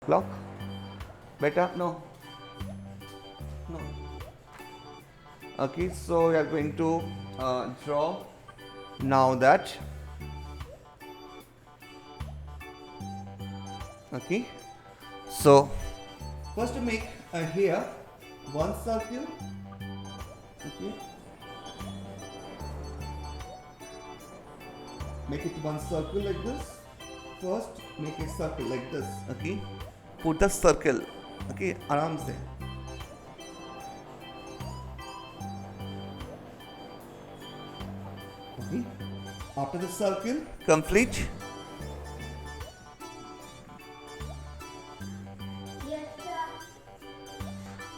Clock. Beta, no. No. Okay, so we are going to draw now that. Okay, so first to make here one circle. Okay, make it one circle like this. First make a circle like this. Okay, put the circle. Okay, आराम से. Okay, after the circle complete.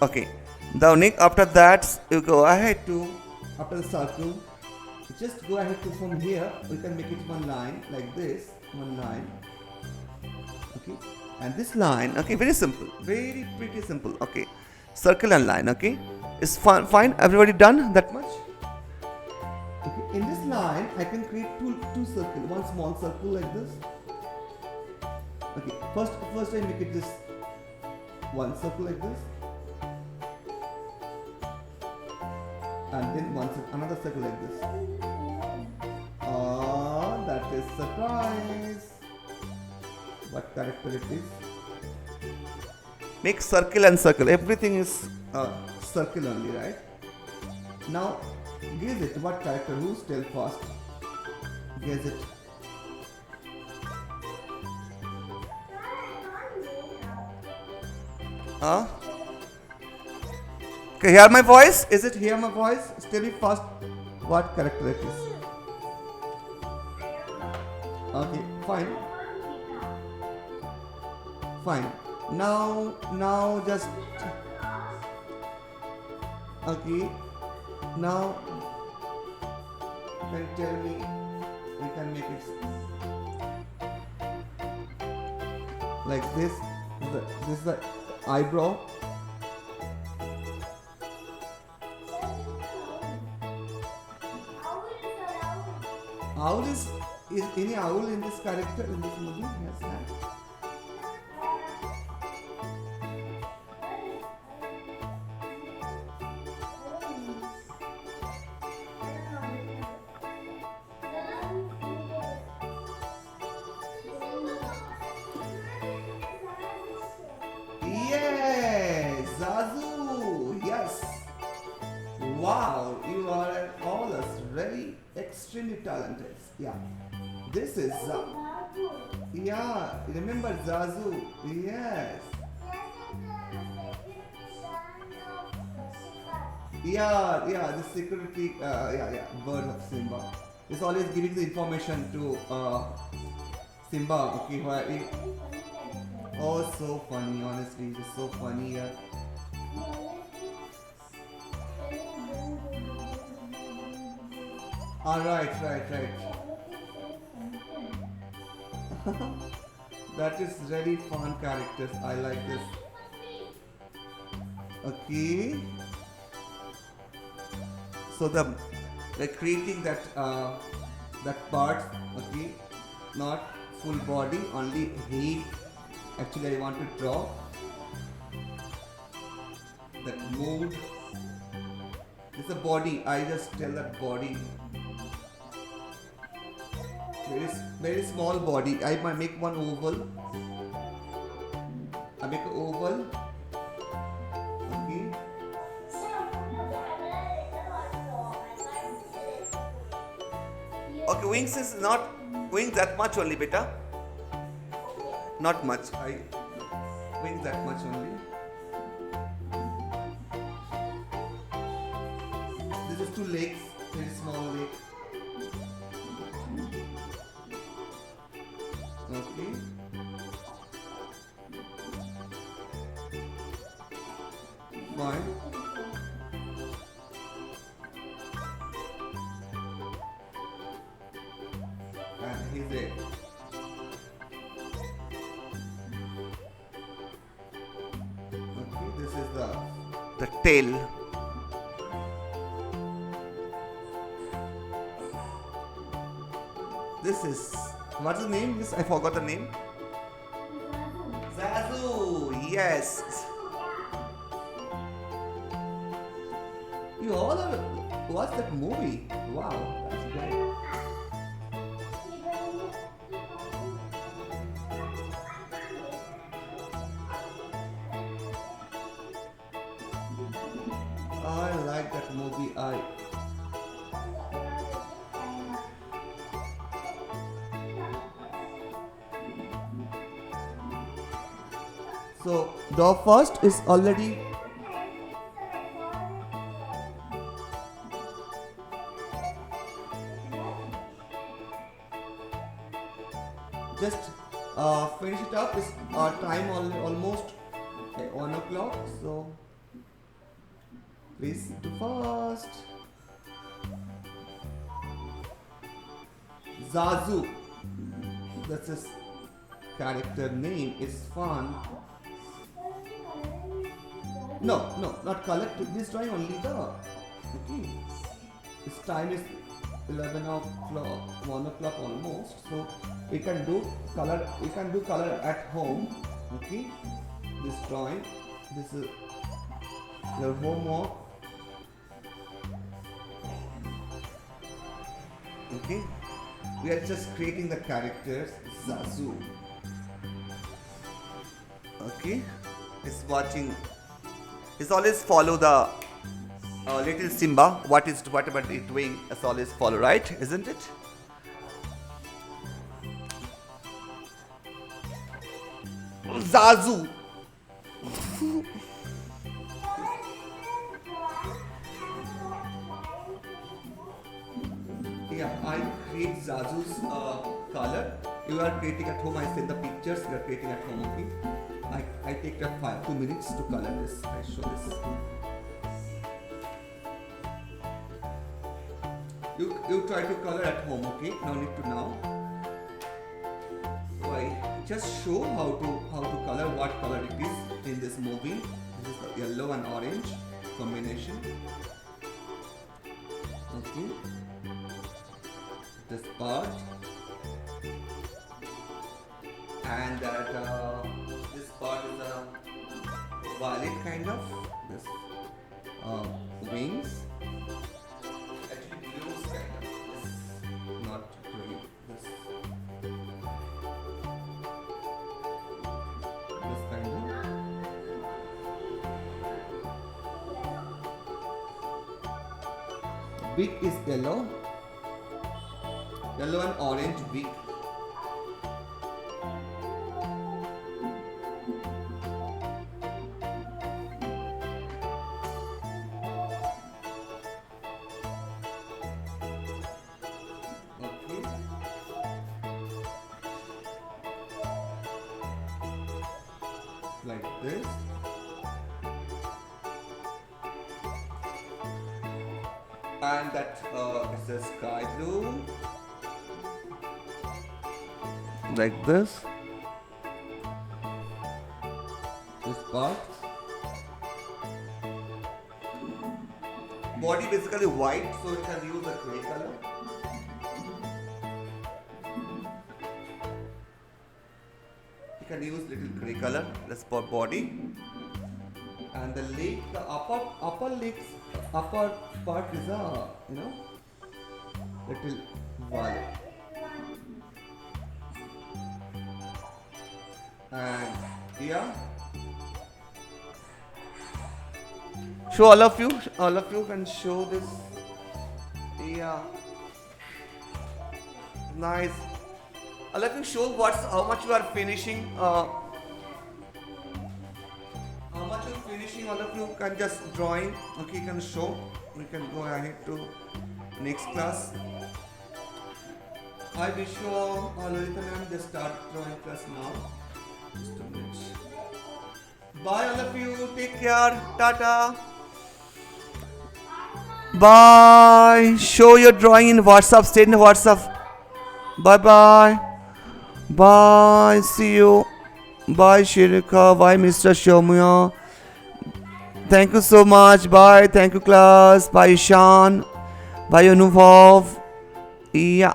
Okay, the next after that you go ahead to after the circle. Just go ahead to from here. We can make it one line like this. One line. Okay, and this line. Okay, very simple. Very pretty simple. Okay, circle and line. Okay, it's fine. Fine. Everybody done that much? Okay, in this line I can create two circles. One small circle like this. Okay, first I make it this one circle like this. And then another circle like this. Oh, that is surprise. What character it is? Make circle and circle. Everything is circle only, right? Now, guess it. What character? Who's tell fast? Guess it. Huh? Okay, hear my voice? Is it hear my voice? Tell me first what character it is. Okay, fine. Fine. Now just okay. Now can tell me we can make it like this. This is the eyebrow. Owl is any owl in this character in this movie? Yes, right. Yes, Zazu. Yes. Wow, you are all very extremely talented. Yeah. This is yeah. Remember Zazu? Yes. Yeah. The security. Yeah. Bird of Simba. It's always giving the information to Simba. Okay, where it, oh, so funny. Honestly, it's so funny. Yeah. Right. That is really fun characters. I like this. Okay. So the creating that part. Okay. Not full body, only head. Actually, I want to draw that mood. It's a body. I just tell that body. Very small body. I might make one oval. I make an oval. Okay. Okay, wings is not wings that much only, beta. Not much. I wings that much only. This is two legs. Very small leg. Okay. Fine. And he's there. Okay, this is the tail. This is what's the name? This I forgot the name. Zazu. Yes. You all have watched that movie. Wow, that's great. I like that movie. So the first is already just finish it up. It's time almost 1 o'clock. So please do fast. Zazu. That's his character name. Is fun. No, not color. This drawing only the. Okay. This time is 11 o'clock, 1 o'clock almost. So we can do color. We can do color at home. Okay. This drawing. This is your homework. Okay. We are just creating the characters. Zazu. Okay. It's watching. It's always follow the little Simba. Whatever it's doing, it's always follow, right? Isn't it? Zazu. Yeah, I create Zazu's color. You are creating at home. I send the pictures. You are creating at home. Okay. I take 2 minutes to color this. I show this. You try to color at home, okay? No need to now. So I just show how to color, what color it is in this movie. This is the yellow and orange combination. Okay. This part and that this part is a violet kind of this wings. Actually blues kind of this, not green. This kind of. Beak is yellow and orange beak. Like this. And that is the sky blue. Like this. This part. Body basically white, so you can use a gray color. You can use little gray color. That's for body. And the leg, the upper legs, upper part is a little violet. And here, show all of you can show this. Yeah, nice. All of you show how much you are finishing. How much you're finishing. All of you can just drawing. Okay, you can show. We can go ahead to next class. I wish you all Lolita ma'am, just start drawing class now. Just a minute. Bye all of you. Take care. Tata. Bye. Show your drawing in WhatsApp. Stay in WhatsApp. Bye bye. Bye. See you. Bye Shirika. Bye Mr. Shomya. Thank you so much. Bye. Thank you class. Bye Ishan. Bye Anubhav. Yeah.